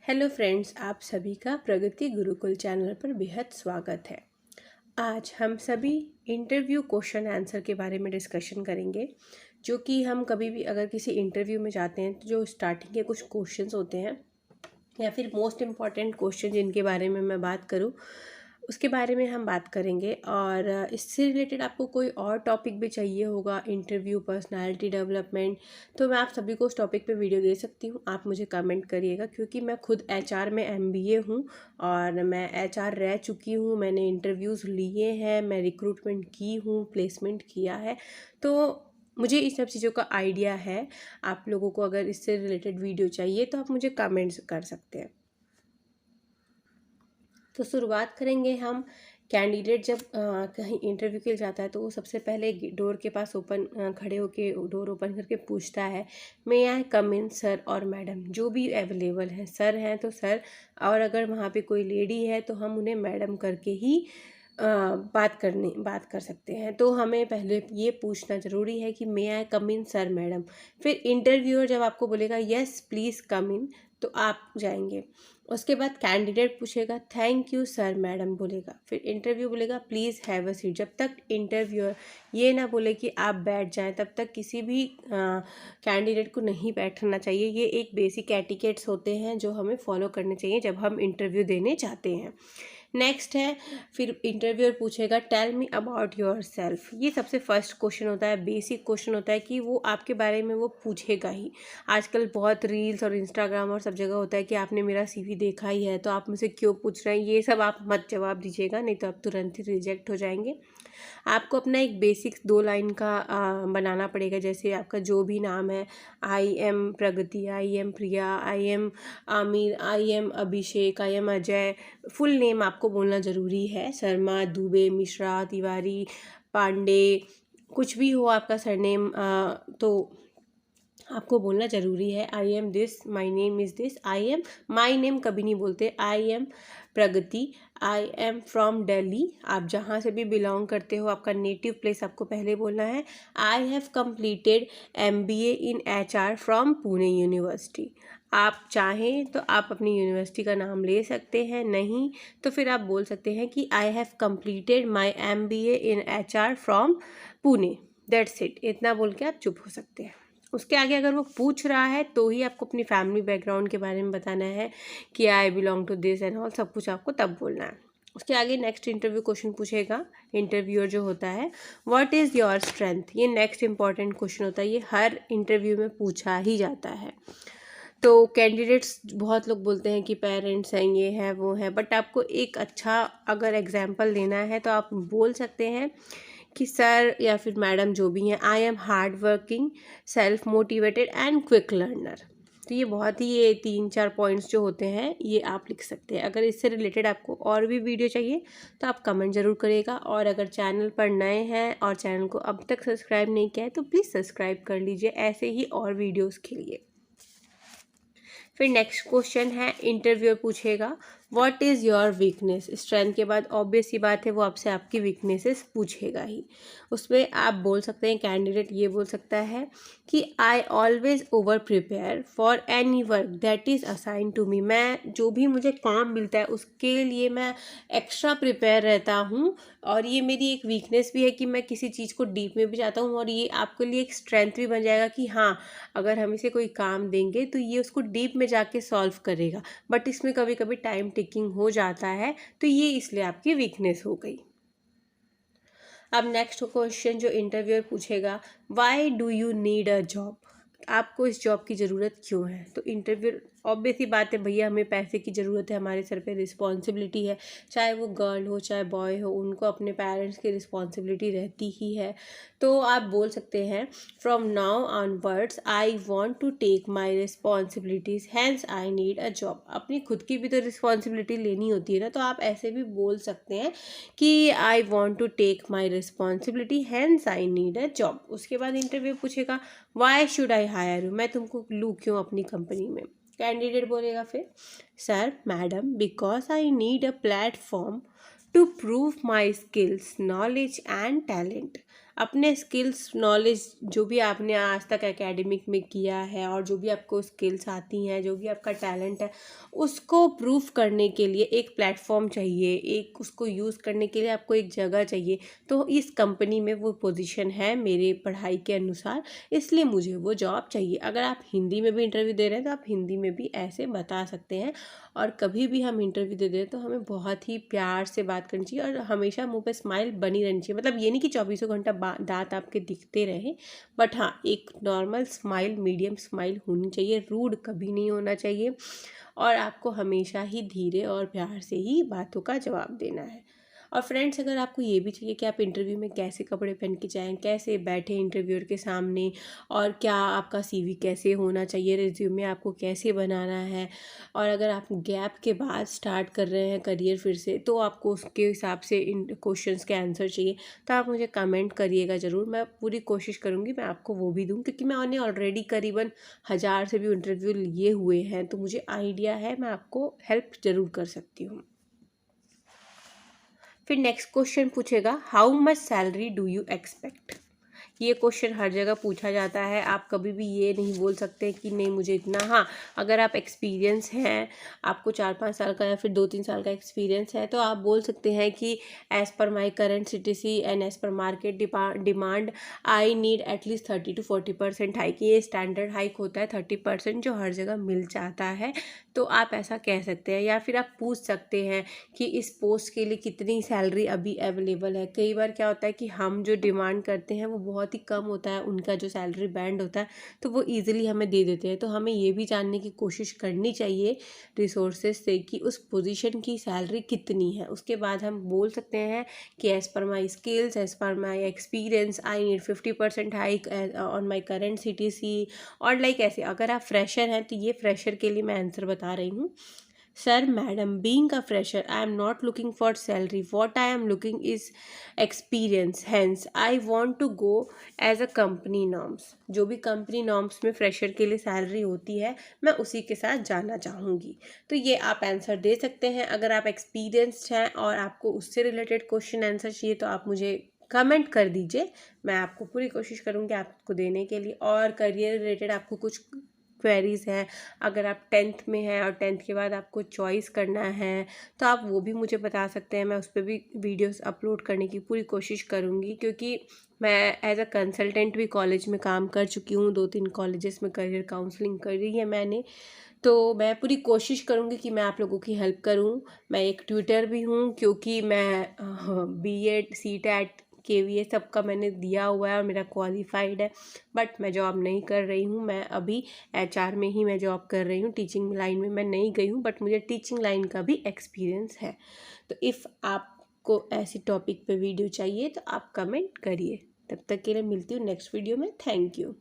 Hello friends, आप सभी का प्रगति गुरुकुल चैनल पर बेहद स्वागत है। आज हम सभी इंटरव्यू क्वेश्चन आंसर के बारे में डिस्कशन करेंगे, जो कि हम कभी भी अगर किसी इंटरव्यू में जाते हैं तो जो स्टार्टिंग के कुछ क्वेश्चंस होते हैं या फिर मोस्ट इम्पॉर्टेंट क्वेश्चन जिनके बारे में मैं बात करूं उसके बारे में हम बात करेंगे। और इससे रिलेटेड आपको कोई और टॉपिक भी चाहिए होगा, इंटरव्यू, पर्सनालिटी डेवलपमेंट, तो मैं आप सभी को उस टॉपिक पे वीडियो दे सकती हूँ। आप मुझे कमेंट करिएगा, क्योंकि मैं खुद एचआर में एमबीए हूँ और मैं एचआर रह चुकी हूँ। मैंने इंटरव्यूज़ लिए हैं, मैं रिक्रूटमेंट की हूँ, प्लेसमेंट किया है, तो मुझे इस सब चीज़ों का आइडिया है। आप लोगों को अगर इससे रिलेटेड वीडियो चाहिए तो आप मुझे कमेंट्स कर सकते हैं। तो शुरुआत करेंगे हम। कैंडिडेट जब कहीं इंटरव्यू के लिए जाता है तो वो सबसे पहले डोर के पास खड़े होके डोर ओपन करके पूछता है, मे आई कम इन सर और मैडम। जो भी अवेलेबल है, सर हैं तो सर, और अगर वहाँ पे कोई लेडी है तो हम उन्हें मैडम करके ही बात कर सकते हैं। तो हमें पहले ये पूछना ज़रूरी है कि मे आई कम इन सर मैडम। फिर इंटरव्यूअर जब आपको बोलेगा यस प्लीज़ कम इन, तो आप जाएंगे। उसके बाद कैंडिडेट पूछेगा थैंक यू सर मैडम बोलेगा। फिर इंटरव्यू बोलेगा प्लीज़ हैव अ सीट। जब तक इंटरव्यूअर ये ना बोले कि आप बैठ जाएं, तब तक किसी भी कैंडिडेट को नहीं बैठना चाहिए। ये एक बेसिक एटिकेट्स होते हैं जो हमें फॉलो करने चाहिए जब हम इंटरव्यू देने जाते हैं। नेक्स्ट है, फिर इंटरव्यूअर पूछेगा tell me about yourself. ये सबसे फर्स्ट क्वेश्चन होता है, बेसिक क्वेश्चन होता है कि वो आपके बारे में वो पूछेगा ही। आजकल बहुत रील्स और इंस्टाग्राम और सब जगह होता है कि आपने मेरा सीवी देखा ही है तो आप मुझसे क्यों पूछ रहे हैं। ये सब आप मत जवाब दीजिएगा, नहीं तो आप तुरंत ही रिजेक्ट हो जाएंगे। आपको अपना एक बेसिक 2 लाइन का बनाना पड़ेगा। जैसे आपका जो भी नाम है, I am Pragati, I am Priya, I am Aamir, I am Abhishek, I am Ajay. Full name आपको बोलना ज़रूरी है। शर्मा, दुबे, मिश्रा, तिवारी, पांडे, कुछ भी हो आपका सरनेम, तो आपको बोलना ज़रूरी है। I am this, my name is this, I am, my name कभी नहीं बोलते, I am Pragati, I am from Delhi. आप जहाँ से भी बिलोंग करते हो, आपका नेटिव प्लेस आपको पहले बोलना है। I have completed MBA in HR from Pune university. आप चाहें तो आप अपनी यूनिवर्सिटी का नाम ले सकते हैं, नहीं तो फिर आप बोल सकते हैं कि I have completed my MBA in HR from Pune. That's it. इतना बोल के आप चुप हो सकते हैं। उसके आगे अगर वो पूछ रहा है तो ही आपको अपनी फैमिली बैकग्राउंड के बारे में बताना है कि I belong to this and all, सब कुछ आपको तब बोलना है। उसके आगे नेक्स्ट इंटरव्यू क्वेश्चन पूछेगा इंटरव्यूअर जो होता है, व्हाट इज़ योर स्ट्रेंथ। ये नेक्स्ट इंपॉर्टेंट क्वेश्चन होता है, ये हर इंटरव्यू में पूछा ही जाता है। तो कैंडिडेट्स बहुत लोग बोलते हैं कि पेरेंट्स हैं, ये है वो है, बट आपको एक अच्छा अगर एग्जाम्पल देना है तो आप बोल सकते हैं कि सर या फिर मैडम जो भी हैं, I am hard working, self motivated and quick learner. तो ये बहुत ही, ये 3-4 पॉइंट्स जो होते हैं ये आप लिख सकते हैं। अगर इससे रिलेटेड आपको और भी वीडियो चाहिए तो आप कमेंट ज़रूर करिएगा। और अगर चैनल पर नए हैं और चैनल को अब तक सब्सक्राइब नहीं किया है तो प्लीज़ सब्सक्राइब कर लीजिए ऐसे ही और वीडियोज़ के लिए। फिर नेक्स्ट क्वेश्चन है, इंटरव्यूअर पूछेगा what is your weakness. Strength के बाद ऑब्वियस सी बात है वो आपसे आपकी वीकनेसेस पूछेगा ही। उसमें आप बोल सकते हैं, कैंडिडेट ये बोल सकता है कि I always over prepare for any work that is assign to me. मैं जो भी मुझे काम मिलता है उसके लिए मैं एक्स्ट्रा प्रिपेयर रहता हूँ, और ये मेरी एक वीकनेस भी है कि मैं किसी चीज़ को डीप में भी जाता हूँ। और ये आपके लिए एक स्ट्रेंथ भी बन जाएगा कि हाँ, अगर हम इसे कोई काम देंगे तो ये उसको डीप में जाके सॉल्व करेगा। बट इसमें कभी कभी टाइम टेकिंग हो जाता है, तो ये इसलिए आपकी वीकनेस हो गई। अब नेक्स्ट क्वेश्चन जो इंटरव्यूअर पूछेगा, why do you need a job. आपको इस जॉब की ज़रूरत क्यों है। तो इंटरव्यूअर, ऑब्वियस ही बात है भैया, हमें पैसे की ज़रूरत है, हमारे सर पे रिस्पॉन्सिबिलिटी है। चाहे वो गर्ल हो चाहे बॉय हो, उनको अपने पेरेंट्स की रिस्पॉन्सिबिलिटी रहती ही है। तो आप बोल सकते हैं from now onwards I want to take my responsibilities hence I need a job. अपनी खुद की भी तो रिस्पॉन्सिबिलिटी लेनी होती है ना, तो आप ऐसे भी बोल सकते हैं कि I want to take my responsibility hence I need a job. उसके बाद इंटरव्यू पूछेगा why should I hire you. मैं तुमको लूँ क्यों अपनी कंपनी में। कैंडिडेट बोलेगा फिर, sir madam because I need a platform to prove my skills, knowledge and talent. अपने स्किल्स नॉलेज जो भी आपने आज तक एकेडमिक में किया है और जो भी आपको स्किल्स आती हैं, जो भी आपका टैलेंट है, उसको प्रूफ करने के लिए एक प्लेटफॉर्म चाहिए, एक उसको यूज़ करने के लिए आपको एक जगह चाहिए। तो इस कंपनी में वो पोजीशन है मेरे पढ़ाई के अनुसार, इसलिए मुझे वो जॉब चाहिए। अगर आप हिंदी में भी इंटरव्यू दे रहे हैं तो आप हिंदी में भी ऐसे बता सकते हैं। और कभी भी हम इंटरव्यू दे दें तो हमें बहुत ही प्यार से बात करनी चाहिए और हमेशा मुंह पे स्माइल बनी रहनी चाहिए। मतलब ये नहीं कि 24 घंटा दांत आपके दिखते रहे, बट हाँ, एक नॉर्मल स्माइल, मीडियम स्माइल होनी चाहिए। रूड कभी नहीं होना चाहिए और आपको हमेशा ही धीरे और प्यार से ही बातों का जवाब देना है। और फ्रेंड्स, अगर आपको ये भी चाहिए कि आप इंटरव्यू में कैसे कपड़े पहन के जाएं, कैसे बैठे इंटरव्यूअर के सामने, और क्या आपका सीवी कैसे होना चाहिए, रिज्यूमे आपको कैसे बनाना है, और अगर आप गैप के बाद स्टार्ट कर रहे हैं करियर फिर से, तो आपको उसके हिसाब से इन क्वेश्चंस के आंसर चाहिए, तो आप मुझे कमेंट करिएगा ज़रूर। मैं पूरी कोशिश करूँगी मैं आपको वो भी दूँ, क्योंकि मैंने ऑलरेडी करीबन 1000 से भी इंटरव्यू लिए हुए हैं, तो मुझे आइडिया है, मैं आपको हेल्प ज़रूर कर सकती हूँ। फिर नेक्स्ट क्वेश्चन पूछेगा, how much salary do you expect. ये क्वेश्चन हर जगह पूछा जाता है। आप कभी भी ये नहीं बोल सकते कि नहीं मुझे इतना। हाँ, अगर आप एक्सपीरियंस हैं, आपको 4-5 साल का या फिर 2-3 साल का एक्सपीरियंस है, तो आप बोल सकते हैं कि as per my current CTC and as per market demand I need at least 30 to 40% hike. ये स्टैंडर्ड हाइक होता है 30%, जो हर जगह मिल जाता है। तो आप ऐसा कह सकते हैं, या फिर आप पूछ सकते हैं कि इस पोस्ट के लिए कितनी सैलरी अभी अवेलेबल है। कई बार क्या होता है कि हम जो डिमांड करते हैं वो बहुत ही कम होता है, उनका जो सैलरी बैंड होता है, तो वो ईजिली हमें दे देते हैं। तो हमें ये भी जानने की कोशिश करनी चाहिए रिसोर्सेज से कि उस पोजीशन की सैलरी कितनी है। उसके बाद हम बोल सकते हैं कि as per my skills, as per my experience, I need 50% hike on my current CTC। और लाइक ऐसे, अगर आप फ्रेशर हैं तो ये फ्रेशर के लिए मैं आंसर बता रही हूँ। Sir, madam, being a fresher I am not looking for salary, what I am looking is experience, hence I want to go as a company norms. जो भी कंपनी नॉर्म्स में फ्रेशर के लिए सैलरी होती है, मैं उसी के साथ जाना चाहूँगी। तो ये आप आंसर दे सकते हैं। अगर आप एक्सपीरियंस्ड हैं और आपको उससे रिलेटेड क्वेश्चन आंसर चाहिए तो आप मुझे कमेंट कर दीजिए, मैं आपको पूरी कोशिश करूँगी आपको देने के लिए। और करियर रिलेटेड आपको कुछ क्वेरीज़ हैं, अगर आप 10th में हैं और 10th के बाद आपको चॉइस करना है, तो आप वो भी मुझे बता सकते हैं। मैं उस पर भी वीडियोस अपलोड करने की पूरी कोशिश करूँगी, क्योंकि मैं एज अ कंसल्टेंट भी कॉलेज में काम कर चुकी हूँ। 2-3 कॉलेजेस में करियर काउंसलिंग करी है मैंने। तो मैं पूरी कोशिश करूँगी कि मैं आप लोगों की हेल्प करूँ। मैं एक ट्यूटर भी हूँ, क्योंकि मैं BEd, CTET, KVA सब का मैंने दिया हुआ है और मेरा क्वालिफाइड है। बट मैं जॉब नहीं कर रही हूँ। मैं अभी HR में ही मैं जॉब कर रही हूँ। टीचिंग लाइन में मैं नहीं गई हूँ, बट मुझे टीचिंग लाइन का भी एक्सपीरियंस है। तो इफ़ आपको ऐसी टॉपिक पे वीडियो चाहिए तो आप कमेंट करिए। तब तक के लिए मिलती हूँ नेक्स्ट वीडियो में। Thank you.